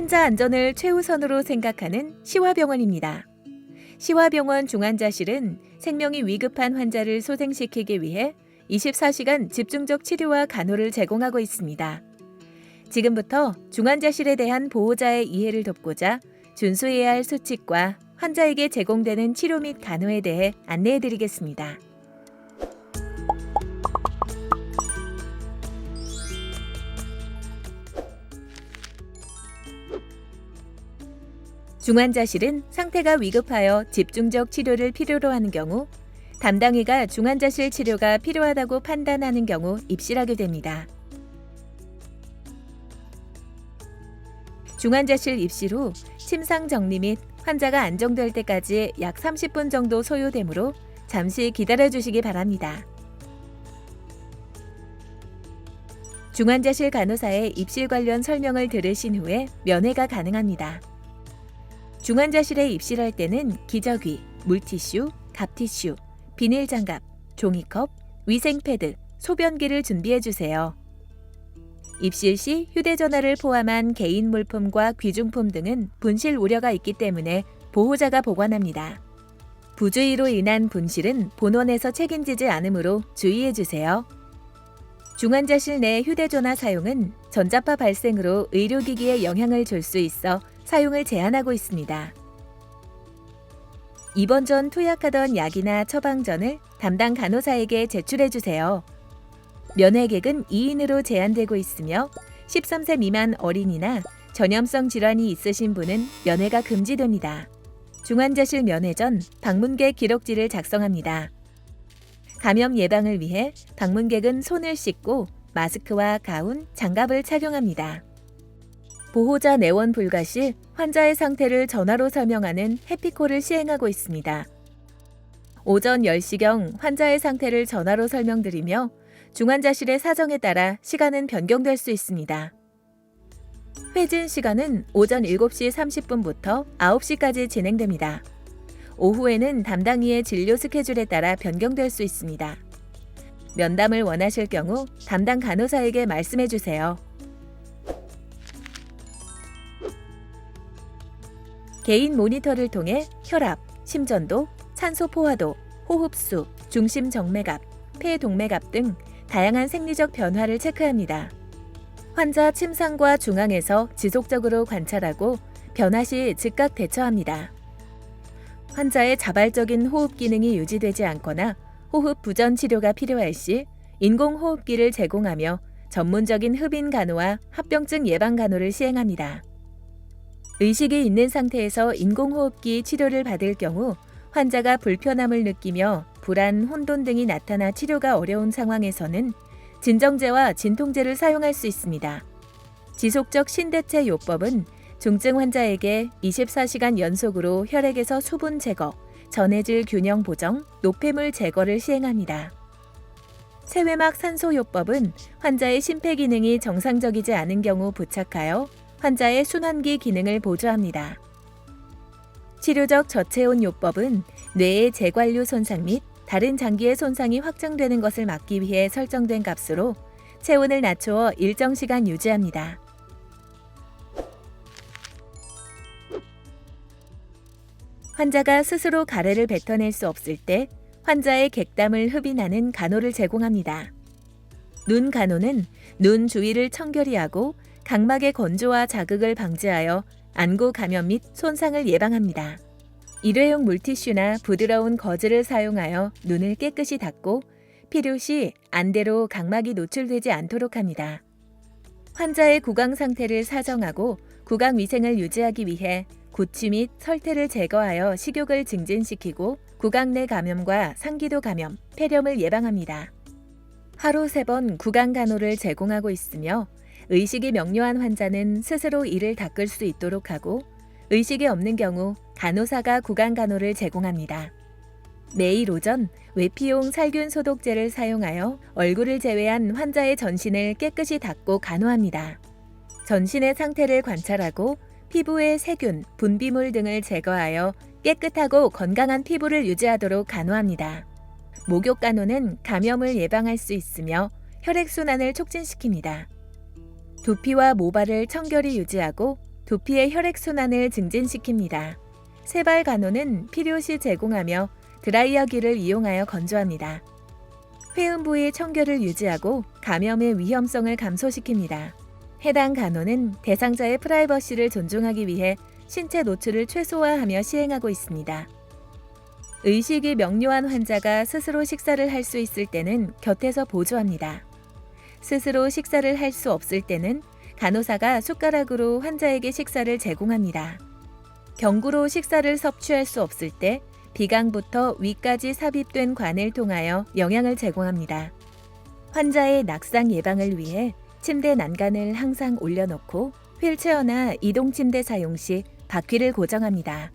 환자 안전을 최우선으로 생각하는 시화병원입니다. 시화병원 중환자실은 생명이 위급한 환자를 소생시키기 위해 24시간 집중적 치료와 간호를 제공하고 있습니다. 지금부터 중환자실에 대한 보호자의 이해를 돕고자 준수해야 할 수칙과 환자에게 제공되는 치료 및 간호에 대해 안내해드리겠습니다. 중환자실은 상태가 위급하여 집중적 치료를 필요로 하는 경우, 담당의가 중환자실 치료가 필요하다고 판단하는 경우 입실하게 됩니다. 중환자실 입실 후 침상 정리 및 환자가 안정될 때까지 약 30분 정도 소요되므로 잠시 기다려주시기 바랍니다. 중환자실 간호사의 입실 관련 설명을 들으신 후에 면회가 가능합니다. 중환자실에 입실할 때는 기저귀, 물티슈, 갑티슈, 비닐장갑, 종이컵, 위생패드, 소변기를 준비해주세요. 입실 시 휴대전화를 포함한 개인 물품과 귀중품 등은 분실 우려가 있기 때문에 보호자가 보관합니다. 부주의로 인한 분실은 본원에서 책임지지 않으므로 주의해주세요. 중환자실 내 휴대전화 사용은 전자파 발생으로 의료기기에 영향을 줄 수 있어 사용을 제한하고 있습니다. 입원 전 투약하던 약이나 처방전을 담당 간호사에게 제출해주세요. 면회객은 2인으로 제한되고 있으며 13세 미만 어린이나 전염성 질환이 있으신 분은 면회가 금지됩니다. 중환자실 면회 전 방문객 기록지를 작성합니다. 감염 예방을 위해 방문객은 손을 씻고 마스크와 가운, 장갑을 착용합니다. 보호자 내원 불가 시 환자의 상태를 전화로 설명하는 해피콜을 시행하고 있습니다. 오전 10시경 환자의 상태를 전화로 설명드리며 중환자실의 사정에 따라 시간은 변경될 수 있습니다. 회진 시간은 오전 7시 30분부터 9시까지 진행됩니다. 오후에는 담당의의 진료 스케줄에 따라 변경될 수 있습니다. 면담을 원하실 경우 담당 간호사에게 말씀해 주세요. 개인 모니터를 통해 혈압, 심전도, 산소 포화도, 호흡수, 중심 정맥압, 폐 동맥압 등 다양한 생리적 변화를 체크합니다. 환자 침상과 중앙에서 지속적으로 관찰하고 변화 시 즉각 대처합니다. 환자의 자발적인 호흡 기능이 유지되지 않거나 호흡 부전 치료가 필요할 시 인공호흡기를 제공하며 전문적인 흡인 간호와 합병증 예방 간호를 시행합니다. 의식이 있는 상태에서 인공호흡기 치료를 받을 경우 환자가 불편함을 느끼며 불안, 혼돈 등이 나타나 치료가 어려운 상황에서는 진정제와 진통제를 사용할 수 있습니다. 지속적 신대체 요법은 중증 환자에게 24시간 연속으로 혈액에서 수분 제거, 전해질 균형 보정, 노폐물 제거를 시행합니다. 세외막 산소 요법은 환자의 심폐기능이 정상적이지 않은 경우 부착하여 환자의 순환기 기능을 보조합니다. 치료적 저체온 요법은 뇌의 재관류 손상 및 다른 장기의 손상이 확정되는 것을 막기 위해 설정된 값으로 체온을 낮추어 일정 시간 유지합니다. 환자가 스스로 가래를 뱉어낼 수 없을 때 환자의 객담을 흡인하는 간호를 제공합니다. 눈 간호는 눈 주위를 청결히 하고 각막의 건조와 자극을 방지하여 안구 감염 및 손상을 예방합니다. 일회용 물티슈나 부드러운 거즈를 사용하여 눈을 깨끗이 닦고 필요시 안대로 각막이 노출되지 않도록 합니다. 환자의 구강 상태를 사정하고 구강 위생을 유지하기 위해 구취 및 설태를 제거하여 식욕을 증진시키고 구강 내 감염과 상기도 감염, 폐렴을 예방합니다. 하루 3번 구강 간호를 제공하고 있으며 의식이 명료한 환자는 스스로 이를 닦을 수 있도록 하고 의식이 없는 경우 간호사가 구강 간호를 제공합니다. 매일 오전 외피용 살균 소독제를 사용하여 얼굴을 제외한 환자의 전신을 깨끗이 닦고 간호합니다. 전신의 상태를 관찰하고 피부의 세균, 분비물 등을 제거하여 깨끗하고 건강한 피부를 유지하도록 간호합니다. 목욕 간호는 감염을 예방할 수 있으며 혈액순환을 촉진시킵니다. 두피와 모발을 청결히 유지하고 두피의 혈액순환을 증진시킵니다. 세발 간호는 필요시 제공하며 드라이어기를 이용하여 건조합니다. 회음 부위 청결을 유지하고 감염의 위험성을 감소시킵니다. 해당 간호는 대상자의 프라이버시를 존중하기 위해 신체 노출을 최소화하며 시행하고 있습니다. 의식이 명료한 환자가 스스로 식사를 할 수 있을 때는 곁에서 보조합니다. 스스로 식사를 할 수 없을 때는 간호사가 숟가락으로 환자에게 식사를 제공합니다. 경구로 식사를 섭취할 수 없을 때 비강부터 위까지 삽입된 관을 통하여 영양을 제공합니다. 환자의 낙상 예방을 위해 침대 난간을 항상 올려놓고 휠체어나 이동침대 사용 시 바퀴를 고정합니다.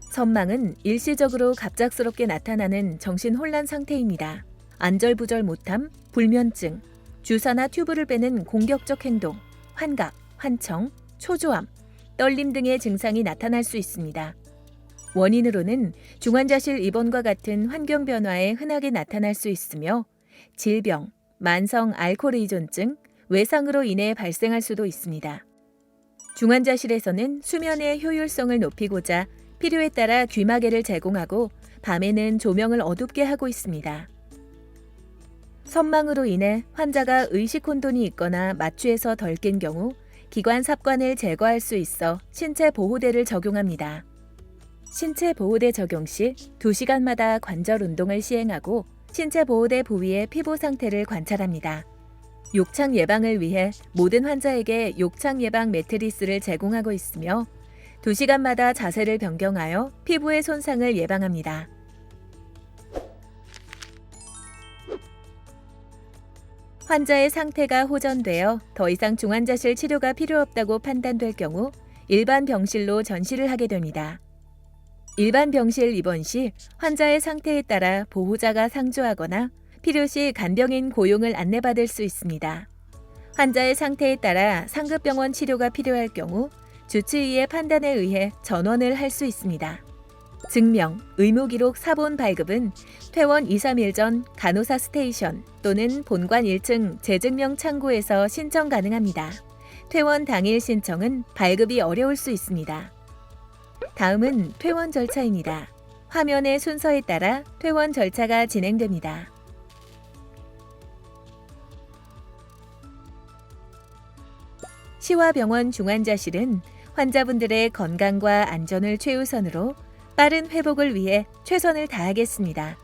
선망은 일시적으로 갑작스럽게 나타나는 정신혼란 상태입니다. 안절부절 못함, 불면증, 주사나 튜브를 빼는 공격적 행동, 환각, 환청, 초조함, 떨림 등의 증상이 나타날 수 있습니다. 원인으로는 중환자실 입원과 같은 환경 변화에 흔하게 나타날 수 있으며 질병, 만성 알코올 의존증, 외상으로 인해 발생할 수도 있습니다. 중환자실에서는 수면의 효율성을 높이고자 필요에 따라 귀마개를 제공하고 밤에는 조명을 어둡게 하고 있습니다. 선망으로 인해 환자가 의식 혼돈이 있거나 마취에서 덜 깬 경우 기관 삽관을 제거할 수 있어 신체 보호대를 적용합니다. 신체 보호대 적용 시 2시간마다 관절 운동을 시행하고 신체 보호대 부위의 피부 상태를 관찰합니다. 욕창 예방을 위해 모든 환자에게 욕창 예방 매트리스를 제공하고 있으며 2시간마다 자세를 변경하여 피부의 손상을 예방합니다. 환자의 상태가 호전되어 더 이상 중환자실 치료가 필요 없다고 판단될 경우 일반 병실로 전시를 하게 됩니다. 일반 병실 입원 시 환자의 상태에 따라 보호자가 상주하거나 필요시 간병인 고용을 안내받을 수 있습니다. 환자의 상태에 따라 상급병원 치료가 필요할 경우 주치의의 판단에 의해 전원을 할 수 있습니다. 증명, 의무기록 사본 발급은 퇴원 2-3일 전 간호사 스테이션 또는 본관 1층 재증명 창구에서 신청 가능합니다. 퇴원 당일 신청은 발급이 어려울 수 있습니다. 다음은 퇴원 절차입니다. 화면의 순서에 따라 퇴원 절차가 진행됩니다. 시화병원 중환자실은 환자분들의 건강과 안전을 최우선으로 빠른 회복을 위해 최선을 다하겠습니다.